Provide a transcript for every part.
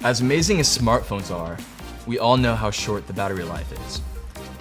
As amazing as smartphones are, we all know how short the battery life is.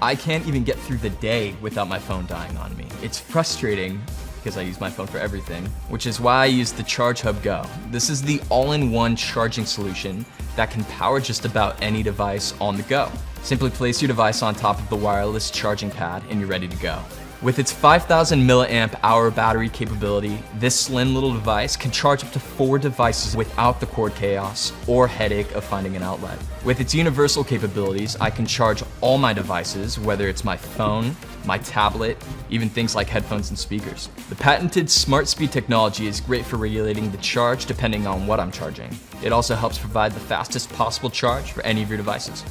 I can't even get through the day without my phone dying on me. It's frustrating because I use my phone for everything, which is why I use the Charge Hub Go. This is the all-in-one charging solution that can power just about any device on the go. Simply place your device on top of the wireless charging pad and you're ready to go. With its 5,000 milliamp hour battery capability, this slim little device can charge up to 4 devices without the cord chaos or headache of finding an outlet. With its universal capabilities, I can charge all my devices, whether it's my phone, my tablet, even things like headphones and speakers. The patented Smart Speed technology is great for regulating the charge depending on what I'm charging. It also helps provide the fastest possible charge for any of your devices.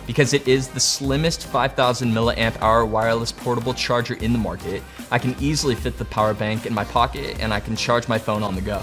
Because it is the slimmest 5,000 milliamp hour wireless portable charger in the market, I can easily fit the power bank in my pocket and I can charge my phone on the go.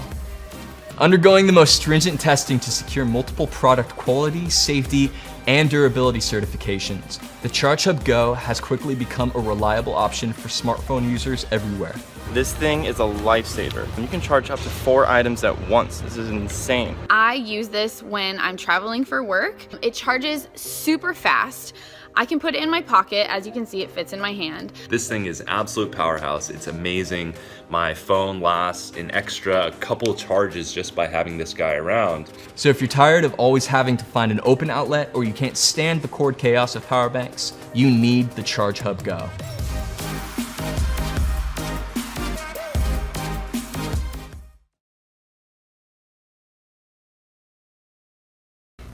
Undergoing the most stringent testing to secure multiple product quality, safety, and durability certifications, the Charge Hub Go has quickly become a reliable option for smartphone users everywhere. This thing is a lifesaver. You can charge up to 4 items at once. This is insane. I use this when I'm traveling for work. It charges super fast. I can put it in my pocket. As you can see, it fits in my hand. This thing is absolute powerhouse. It's amazing. My phone lasts an extra couple charges just by having this guy around. So if you're tired of always having to find an open outlet or you can't stand the cord chaos of power banks, you need the Charge Hub Go.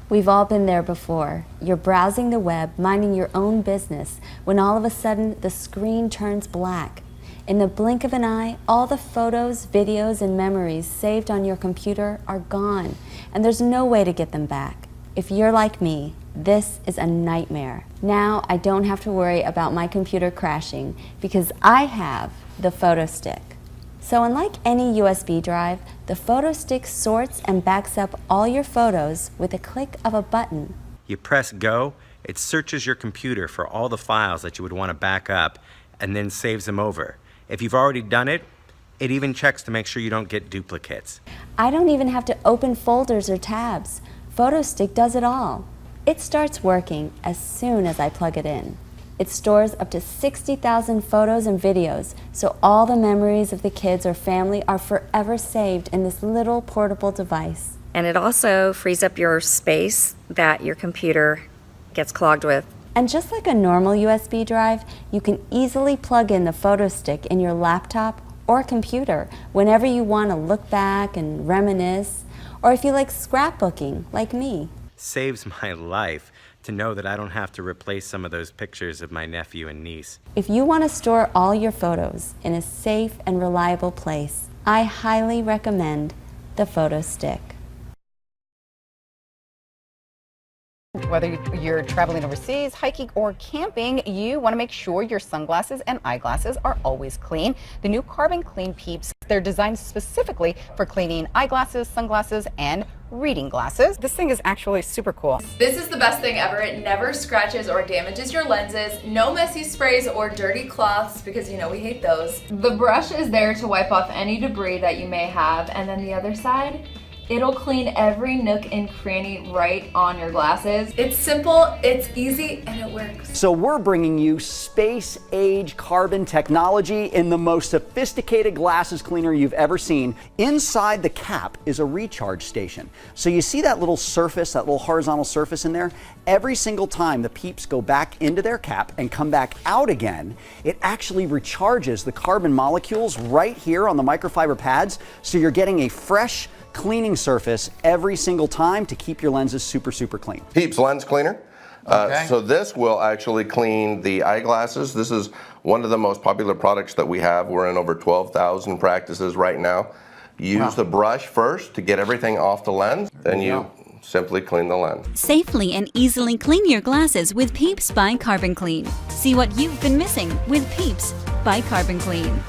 We've all been there before. You're browsing the web, minding your own business, when all of a sudden the screen turns black. In the blink of an eye, all the photos, videos, and memories saved on your computer are gone, and there's no way to get them back. If you're like me, this is a nightmare. Now I don't have to worry about my computer crashing because I have the photo stick. So unlike any USB drive, the photo stick sorts and backs up all your photos with a click of a button. You press go, it searches your computer for all the files that you would want to back up and then saves them over. If you've already done it, it even checks to make sure you don't get duplicates. I don't even have to open folders or tabs. Photo stick does it all. It starts working as soon as I plug it in. It stores up to 60,000 photos and videos, so all the memories of the kids or family are forever saved in this little portable device. And it also frees up your space that your computer gets clogged with. And just like a normal USB drive, you can easily plug in the photo stick in your laptop or computer whenever you want to look back and reminisce, or if you like scrapbooking, like me. Saves my life to know that I don't have to replace some of those pictures of my nephew and niece. If you want to store all your photos in a safe and reliable place, I highly recommend the photo stick. Whether you're traveling overseas, hiking, or camping, you want to make sure your sunglasses and eyeglasses are always clean. The new Carbon Clean Peeps, they're designed specifically for cleaning eyeglasses, sunglasses, and reading glasses. This thing is actually super cool. This is the best thing ever. It never scratches or damages your lenses. No messy sprays or dirty cloths, because you know we hate those. The brush is there to wipe off any debris that you may have, and then the other side, it'll clean every nook and cranny right on your glasses. It's simple, it's easy, and it works. So we're bringing you space-age carbon technology in the most sophisticated glasses cleaner you've ever seen. Inside the cap is a recharge station. So you see that little surface, that little horizontal surface in there? Every single time the Peeps go back into their cap and come back out again, it actually recharges the carbon molecules right here on the microfiber pads, so you're getting a fresh, cleaning surface every single time to keep your lenses super, super clean. Peeps Lens Cleaner. So this will actually clean the eyeglasses. This is one of the most popular products that we have. We're in over 12,000 practices right now. Use the brush first to get everything off the lens, then you simply clean the lens. Safely and easily clean your glasses with Peeps by Carbon Clean. See what you've been missing with Peeps by Carbon Clean.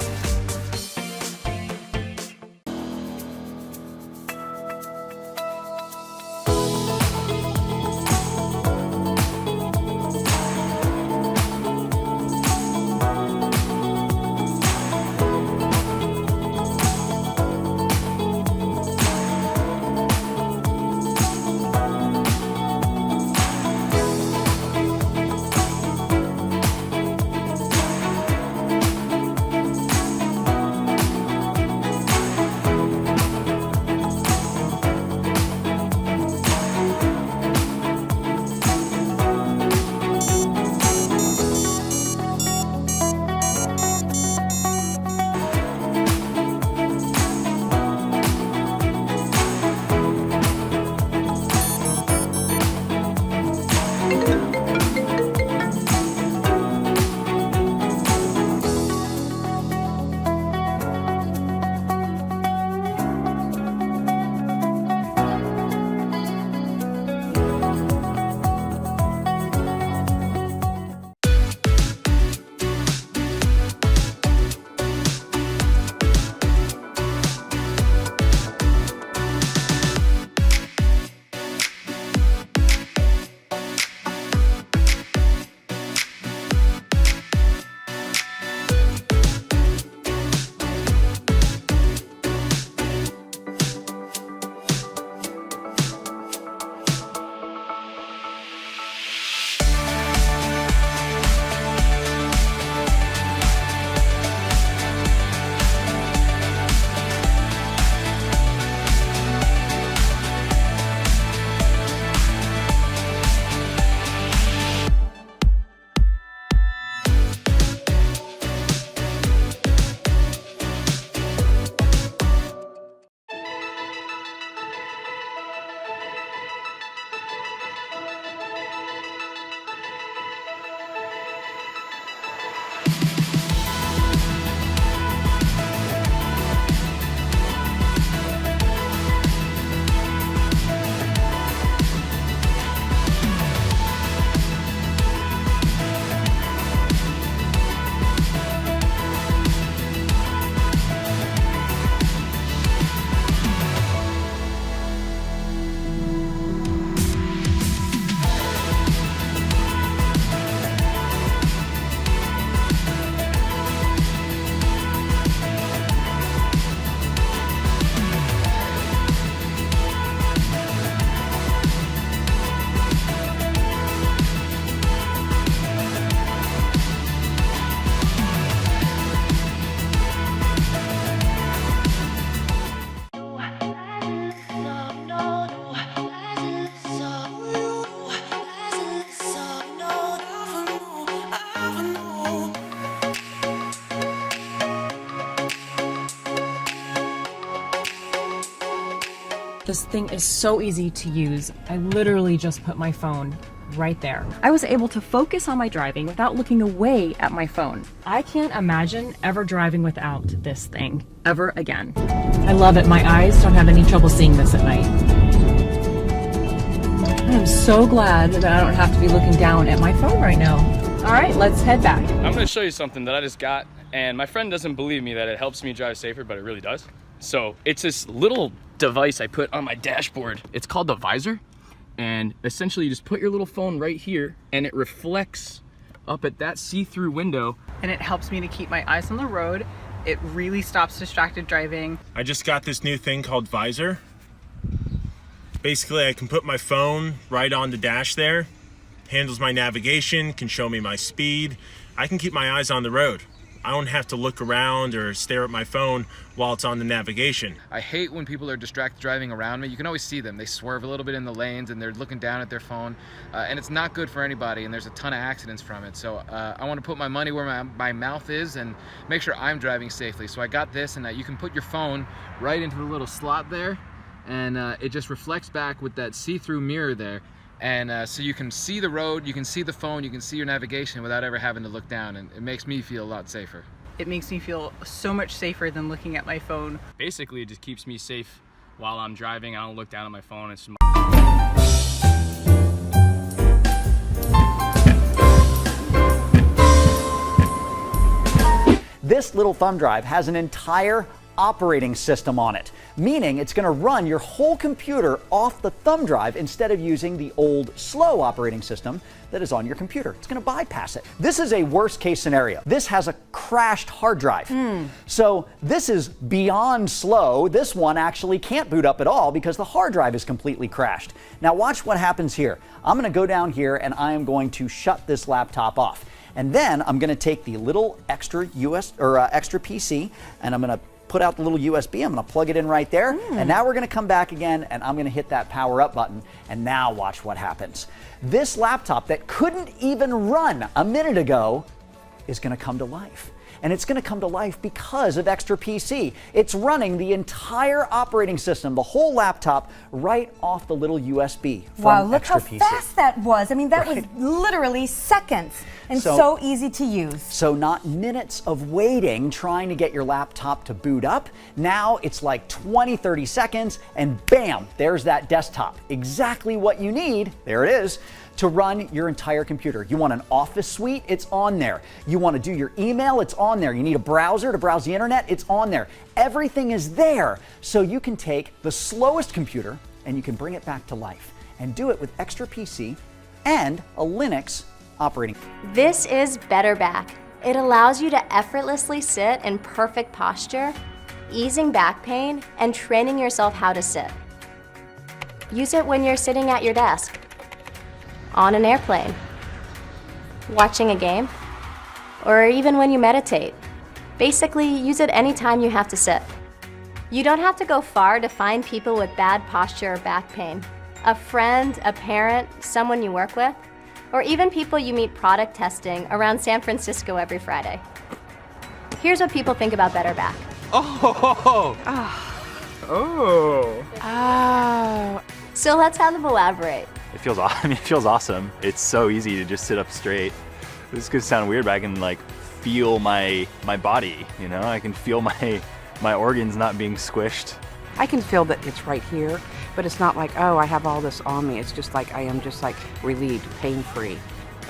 This thing is so easy to use. I literally just put my phone right there. I was able to focus on my driving without looking away at my phone. I can't imagine ever driving without this thing ever again. I love it. My eyes don't have any trouble seeing this at night. I am so glad that I don't have to be looking down at my phone right now. All right, let's head back. I'm gonna show you something that I just got, and my friend doesn't believe me that it helps me drive safer, but it really does. So it's this little device I put on my dashboard. It's called the visor. And essentially you just put your little phone right here and it reflects up at that see-through window. And it helps me to keep my eyes on the road. It really stops distracted driving. I just got this new thing called Visor. Basically, I can put my phone right on the dash there, handles my navigation, can show me my speed. I can keep my eyes on the road. I don't have to look around or stare at my phone while it's on the navigation. I hate when people are distracted driving around me. You can always see them. They swerve a little bit in the lanes and they're looking down at their phone. And it's not good for anybody, and there's a ton of accidents from it. So I want to put my money where my mouth is and make sure I'm driving safely. So I got this, and you can put your phone right into the little slot there, and it just reflects back with that see-through mirror there. And so you can see the road, you can see the phone, you can see your navigation without ever having to look down, and it makes me feel a lot safer. It makes me feel so much safer than looking at my phone. Basically, it just keeps me safe while I'm driving. I don't look down at my phone. It's just This little thumb drive has an entire operating system on it, meaning it's going to run your whole computer off the thumb drive instead of using the old slow operating system that is on your computer. It's going to bypass it. This is a worst case scenario. This has a crashed hard drive. So this is beyond slow. This one actually can't boot up at all because the hard drive is completely crashed. Now watch what happens here. I'm going to go down here and I am going to shut this laptop off. And then I'm going to take the little extra extra PC and I'm going to put out the little USB, I'm going to plug it in right there, and now we're going to come back again and I'm going to hit that power up button, and now watch what happens. This laptop that couldn't even run a minute ago is going to come to life. And it's going to come to life because of Extra PC. It's running the entire operating system, the whole laptop, right off the little USB from Wow, look Extra how PC. fast that was. I mean, that was literally seconds and so easy to use. So not minutes of waiting trying to get your laptop to boot up. Now it's like 20, 30 seconds and bam, there's that desktop. Exactly what you need, there it is, to run your entire computer. You want an office suite? It's on there. You want to do your email? It's on there. You need a browser to browse the internet? It's on there. Everything is there. So you can take the slowest computer and you can bring it back to life and do it with Extra PC and a Linux operating. This is Better Back. It allows you to effortlessly sit in perfect posture, easing back pain and training yourself how to sit. Use it when you're sitting at your desk, on an airplane, watching a game, or even when you meditate. Basically, use it anytime you have to sit. You don't have to go far to find people with bad posture or back pain. A friend, a parent, someone you work with, or even people you meet product testing around San Francisco every Friday. Here's what people think about Better Back. So let's have them elaborate. It feels awesome. It's so easy to just sit up straight. This could sound weird, but I can like feel my body, you know? I can feel my organs not being squished. I can feel that it's right here, but it's not like, oh, I have all this on me. It's just like I am just like relieved, pain-free.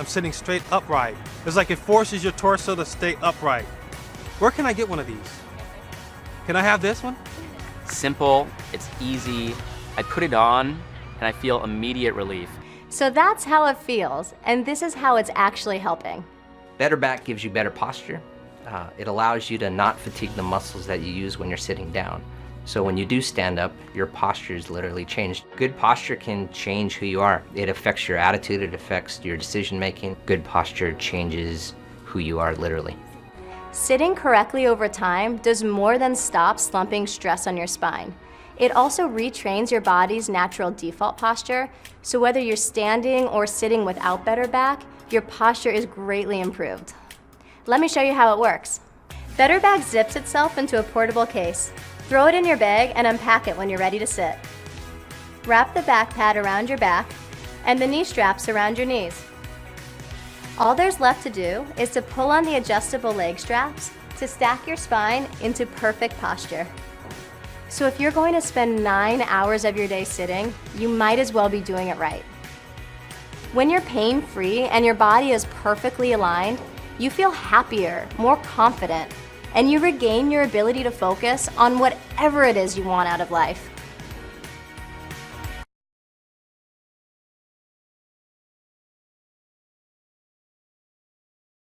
I'm sitting straight upright. It's like it forces your torso to stay upright. Where can I get one of these? Can I have this one? Simple, it's easy. I put it on and I feel immediate relief. So that's how it feels, and this is how it's actually helping. Better Back gives you better posture. It allows you to not fatigue the muscles that you use when you're sitting down. So when you do stand up, your posture is literally changed. Good posture can change who you are. It affects your attitude, it affects your decision making. Good posture changes who you are literally. Sitting correctly over time does more than stop slumping stress on your spine. It also retrains your body's natural default posture, so whether you're standing or sitting without Better Back, your posture is greatly improved. Let me show you how it works. Better Back zips itself into a portable case. Throw it in your bag and unpack it when you're ready to sit. Wrap the back pad around your back and the knee straps around your knees. All there's left to do is to pull on the adjustable leg straps to stack your spine into perfect posture. So if you're going to spend 9 hours of your day sitting, you might as well be doing it right. When you're pain-free and your body is perfectly aligned, you feel happier, more confident, and you regain your ability to focus on whatever it is you want out of life.